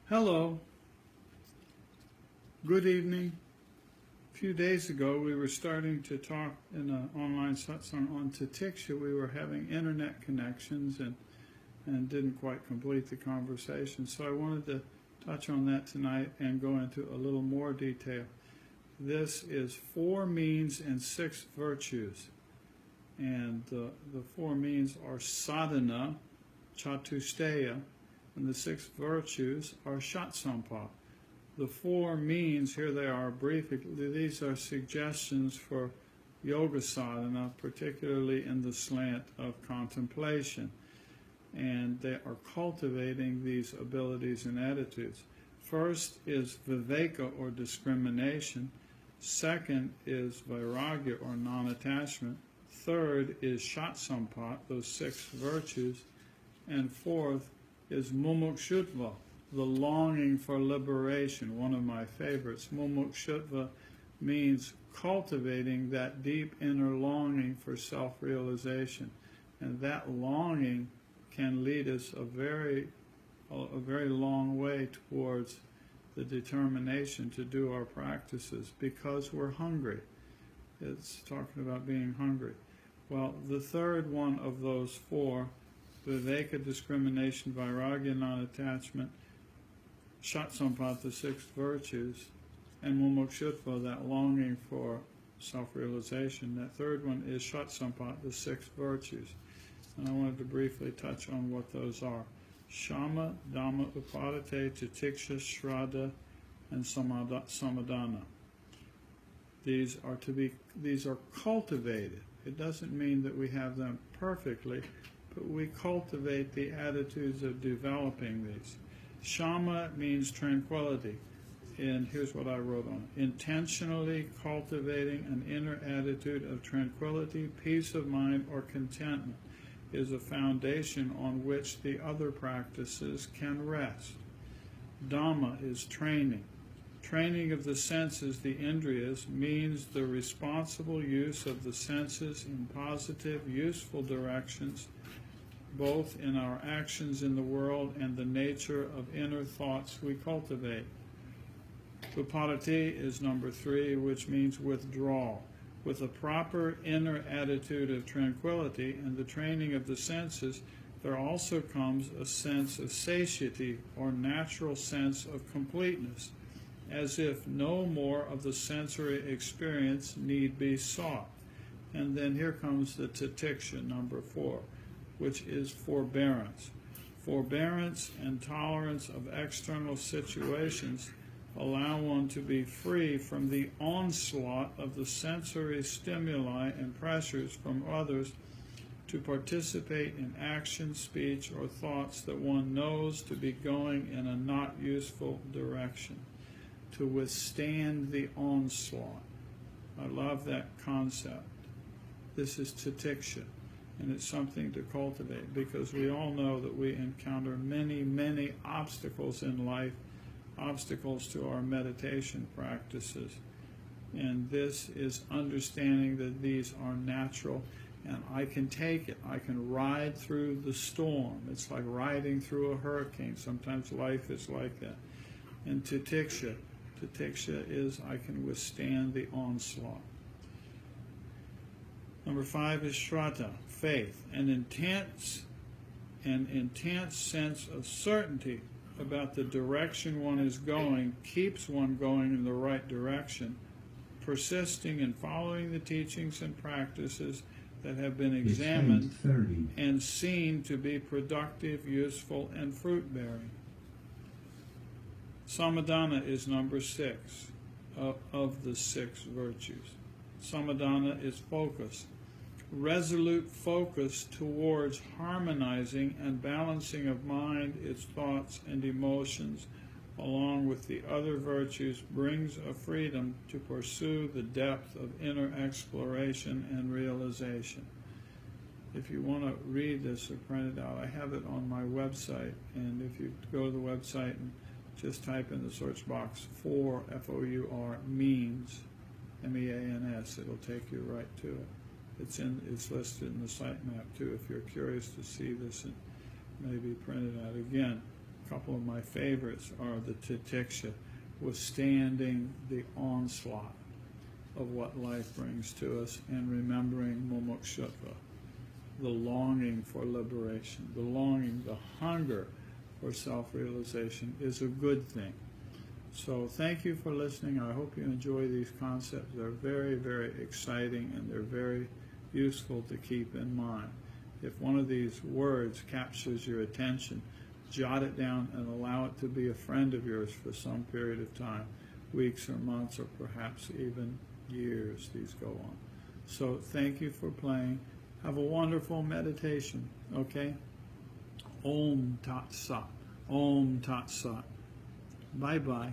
Hello, good evening. A few days ago we were starting to talk in an online satsang on Tatiksha. We were having internet connections and didn't quite complete the conversation. So I wanted to touch on that tonight and go into a little more detail. This is 4 means and 6 virtues. And the 4 means are sadhana, chatusteya, and the 6 virtues are shatsampa. The 4 means, here they are briefly, these are suggestions for yoga sadhana, particularly in the slant of contemplation. And they are cultivating these abilities and attitudes. First is viveka, or discrimination. Second is vairagya, or non-attachment. Third is shatsampa, those 6 virtues. And fourth is mumukshutva, the longing for liberation, one of my favorites. Mumukshutva means cultivating that deep inner longing for self-realization. And that longing can lead us a very long way towards the determination to do our practices because we're hungry. It's talking about being hungry. Well, the third one of those 4, viveka, discrimination, vairagya, non-attachment, shatsampa, the 6 virtues, and mumukshutva, that longing for self-realization. That third one is shatsampa, the 6 virtues. And I wanted to briefly touch on what those are. Shama, Dhamma, Upadate, Titiksha, Shraddha, and Samadana. These are cultivated. It doesn't mean that we have them perfectly, but we cultivate the attitudes of developing these. Shama means tranquility. And here's what I wrote on it. Intentionally cultivating an inner attitude of tranquility, peace of mind, or contentment is a foundation on which the other practices can rest. Dhamma is training. Training of the senses, the indriyas, means the responsible use of the senses in positive, useful directions, both in our actions in the world and the nature of inner thoughts we cultivate. Upadati is number 3, which means withdrawal. With a proper inner attitude of tranquility and the training of the senses, there also comes a sense of satiety, or natural sense of completeness, as if no more of the sensory experience need be sought. And then here comes the tatiksha, number 4, which is forbearance. Forbearance and tolerance of external situations allow one to be free from the onslaught of the sensory stimuli and pressures from others to participate in action, speech, or thoughts that one knows to be going in a not useful direction. To withstand the onslaught. I love that concept. This is tatiksha, and it's something to cultivate because we all know that we encounter many, many obstacles in life, obstacles to our meditation practices. And this is understanding that these are natural, and I can take it. I can ride through the storm. It's like riding through a hurricane. Sometimes life is like that. And tatiksha is I can withstand the onslaught. Number 5 is shraddha, faith, an intense sense of certainty about the direction one is going keeps one going in the right direction, persisting in following the teachings and practices that have been examined and seen to be productive, useful, and fruit-bearing. Samadana is number 6 of the 6 virtues. Samadana is focus. Resolute focus towards harmonizing and balancing of mind, its thoughts and emotions, along with the other virtues, brings a freedom to pursue the depth of inner exploration and realization. If you want to read this or print it out, I have it on my website, and if you go to the website and just type in the search box for F-O-U-R, means, M-E-A-N-S, it'll take you right to it. It's listed in the sitemap too, if you're curious to see this and maybe print it out. Again, A couple of my favorites are the Titiksha, withstanding the onslaught of what life brings to us and remembering mumukshutva, the longing for liberation, the longing, the hunger for self-realization is a good thing. So thank you for listening. I hope you enjoy these concepts. They're very, very exciting and they're very useful to keep in mind. If one of these words captures your attention, jot it down and allow it to be a friend of yours for some period of time, weeks or months or perhaps even years these go on. So thank you for playing. Have a wonderful meditation, okay? Om Tat Sat. Om Tat Sat. Bye-bye.